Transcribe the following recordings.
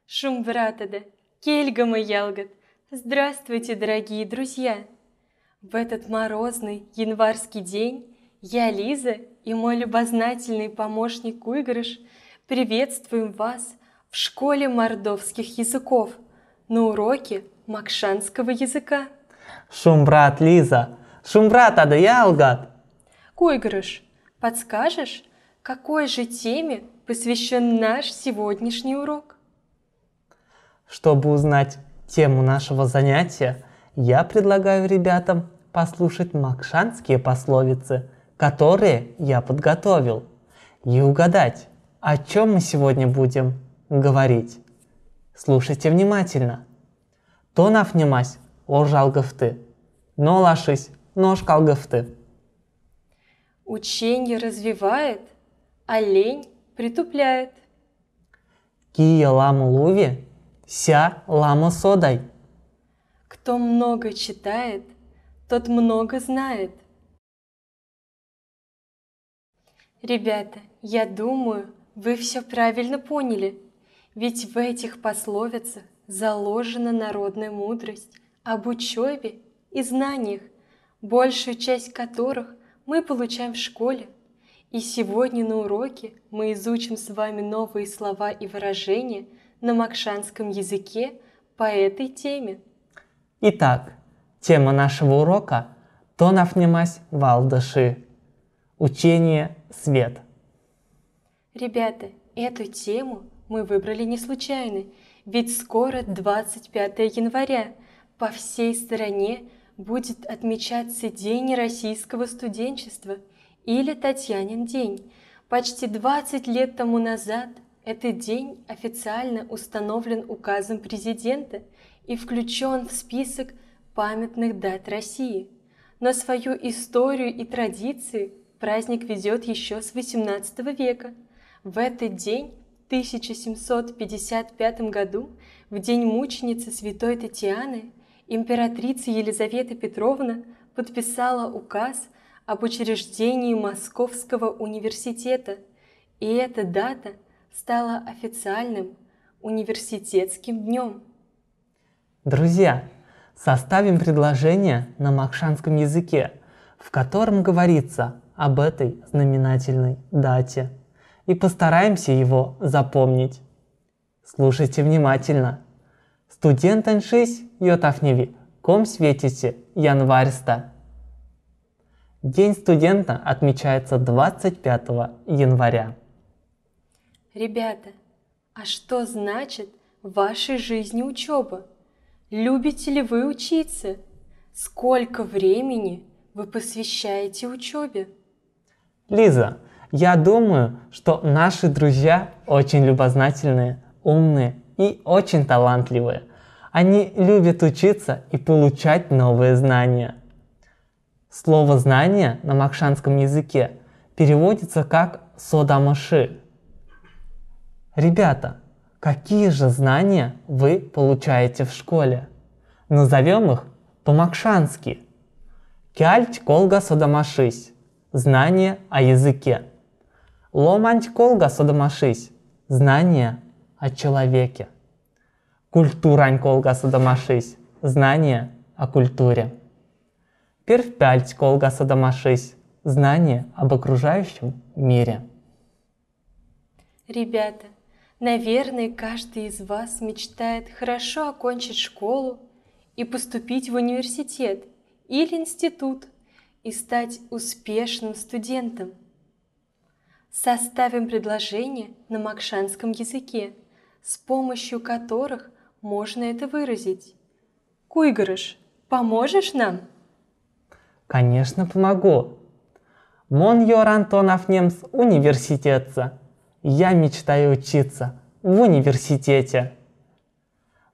Шумбратада, кельгама ялгат. Здравствуйте, дорогие друзья! В этот морозный январский день я, Лиза, и мой любознательный помощник Куйгарыш приветствуем вас в школе мордовских языков на уроке макшанского языка. Шумбрат, Лиза, шумбратада ялгат. Куйгарыш, подскажешь, какой же теме посвящен наш сегодняшний урок? Чтобы узнать тему нашего занятия, я предлагаю ребятам послушать макшанские пословицы, которые я подготовил, и угадать, о чем мы сегодня будем говорить. Слушайте внимательно. Тонав немась ожалгыфты, но лашись ножкалгыфты. Учение развивает, а лень притупляет. Кия ламу луви, ся ламу содай. Кто много читает, тот много знает. Ребята, я думаю, вы все правильно поняли, ведь в этих пословицах заложена народная мудрость об учебе и знаниях, большую часть которых мы получаем в школе. И сегодня на уроке мы изучим с вами новые слова и выражения на макшанском языке по этой теме. Итак, тема нашего урока – Тонав немась валдаши. Учение свет. Ребята, эту тему мы выбрали не случайно, ведь скоро 25 января. По всей стране будет отмечаться День российского студенчества или Татьянин день. Почти 20 лет тому назад этот день официально установлен указом президента и включен в список памятных дат России. Но свою историю и традиции праздник ведет еще с XVIII века. В этот день, в 1755 году, в день мученицы святой Татьяны, императрица Елизавета Петровна подписала указ об учреждении Московского университета, и эта дата стала официальным университетским днем. Друзья, составим предложение на макшанском языке, в котором говорится об этой знаменательной дате, и постараемся его запомнить. Слушайте внимательно. Студентаншись йотафневи, ком светите январьста. День студента отмечается 25 января. Ребята, а что значит в вашей жизни учеба? Любите ли вы учиться? Сколько времени вы посвящаете учебе? Лиза, я думаю, что наши друзья очень любознательные, умные и очень талантливые. Они любят учиться и получать новые знания. Слово «знание» на макшанском языке переводится как «содамаши». Ребята, какие же знания вы получаете в школе? Назовем их по-макшански. Кяльть колга содамашись. Знание о языке. Ломанть колга содамашись. Знание о человеке. Культурань колга содамашись. Знание о культуре. Первпяльть колга содамашись. Знание об окружающем мире. Ребята, наверное, каждый из вас мечтает хорошо окончить школу и поступить в университет или институт и стать успешным студентом. Составим предложения на макшанском языке, с помощью которых можно это выразить. Куйгарыш, поможешь нам? Конечно, помогу. Мон йоран тонав немс университетца. Я мечтаю учиться в университете.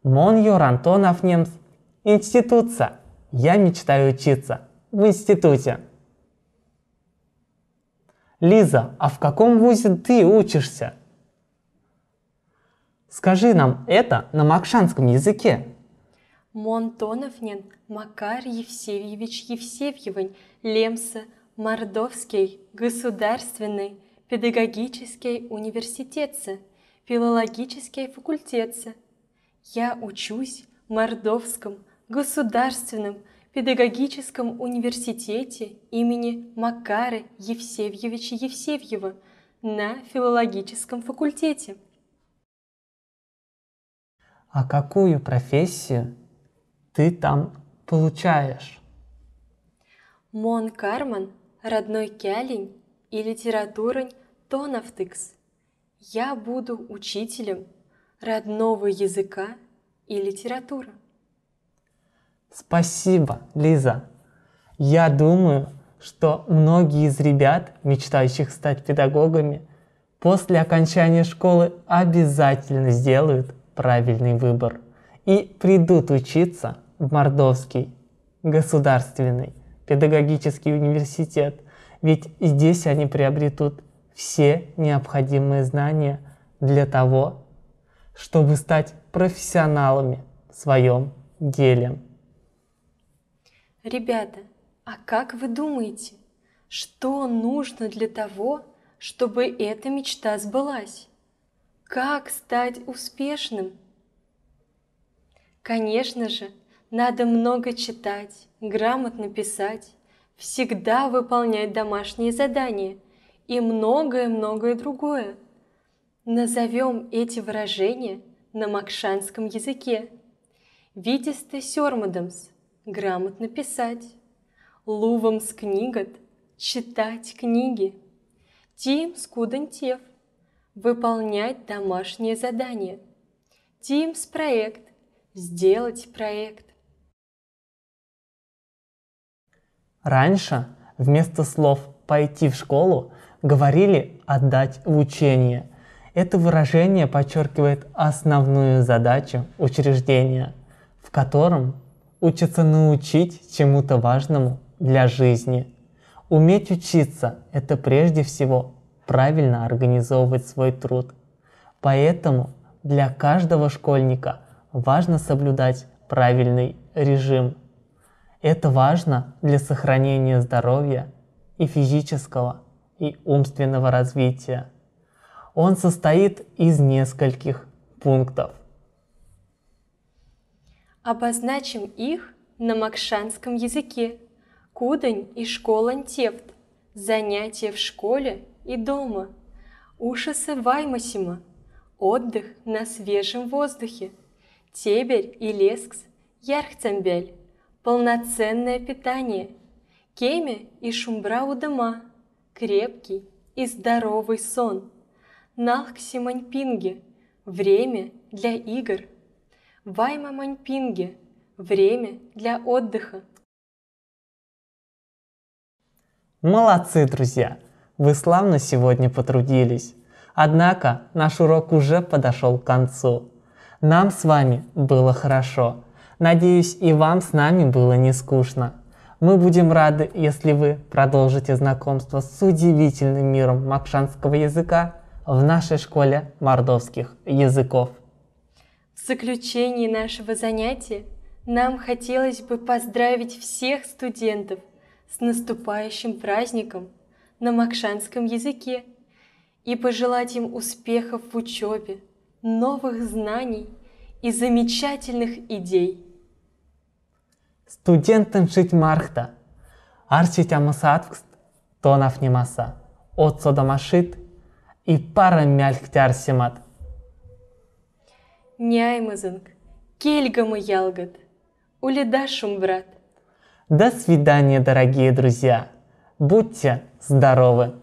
Мон йоран тонав немс институтца. Я мечтаю учиться в институте. Лиза, а в каком вузе ты учишься? Скажи нам это на макшанском языке. Монтоновнен Макар Евсевьевич Евсевьевань Лемса Мордовский государственный педагогический университет филологический факультет. Я учусь в Мордовском государственном педагогическом университете имени Макара Евсевьевича Евсевьева на филологическом факультете. А какую профессию ты там получаешь? Мон карман, родной кялень и литературань тонафтыкс. Я буду учителем родного языка и литературы. Спасибо, Лиза. Я думаю, что многие из ребят, мечтающих стать педагогами, после окончания школы обязательно сделают правильный выбор и придут учиться в Мордовский государственный педагогический университет, ведь здесь они приобретут все необходимые знания для того, чтобы стать профессионалами в своем деле. Ребята, а как вы думаете, что нужно для того, чтобы эта мечта сбылась? Как стать успешным? Конечно же, надо много читать, грамотно писать, всегда выполнять домашние задания и многое-многое другое. Назовем эти выражения на макшанском языке. Видисте сёрмадамс – грамотно писать, лувамс книгат – читать книги, тим скудантев – выполнять домашнее задание, тимс проект – сделать проект. Раньше вместо слов «пойти в школу» говорили «отдать в учение». Это выражение подчеркивает основную задачу учреждения, в котором учатся научить чему-то важному для жизни. Уметь учиться – это прежде всего правильно организовывать свой труд. Поэтому для каждого школьника важно соблюдать правильный режим. Это важно для сохранения здоровья и физического, и умственного развития. Он состоит из нескольких пунктов. Обозначим их на макшанском языке. Кудань и школань тефт. Занятия в школе и дома. Ушасы ваймасима. Отдых на свежем воздухе. Теберь и лескс. Ярхцамбель. Полноценное питание. Кеме и шумбра у дома. Крепкий и здоровый сон. Налхксиманьпинге. Время для игр. Ваймаманьпинге. Время для отдыха. Молодцы, друзья! Вы славно сегодня потрудились. Однако наш урок уже подошел к концу. Нам с вами было хорошо. Надеюсь, и вам с нами было не скучно. Мы будем рады, если вы продолжите знакомство с удивительным миром макшанского языка в нашей школе мордовских языков. В заключении нашего занятия нам хотелось бы поздравить всех студентов с наступающим праздником на макшанском языке и пожелать им успехов в учебе, новых знаний и замечательных идей. Студентам шить мархта, арчить амасаткст, тонав немаса, отсодамашит и пара мяльхтярсимат. Няймазанг, кельгамы ялгат, улидашум, брат. До свидания, дорогие друзья. Будьте здоровы!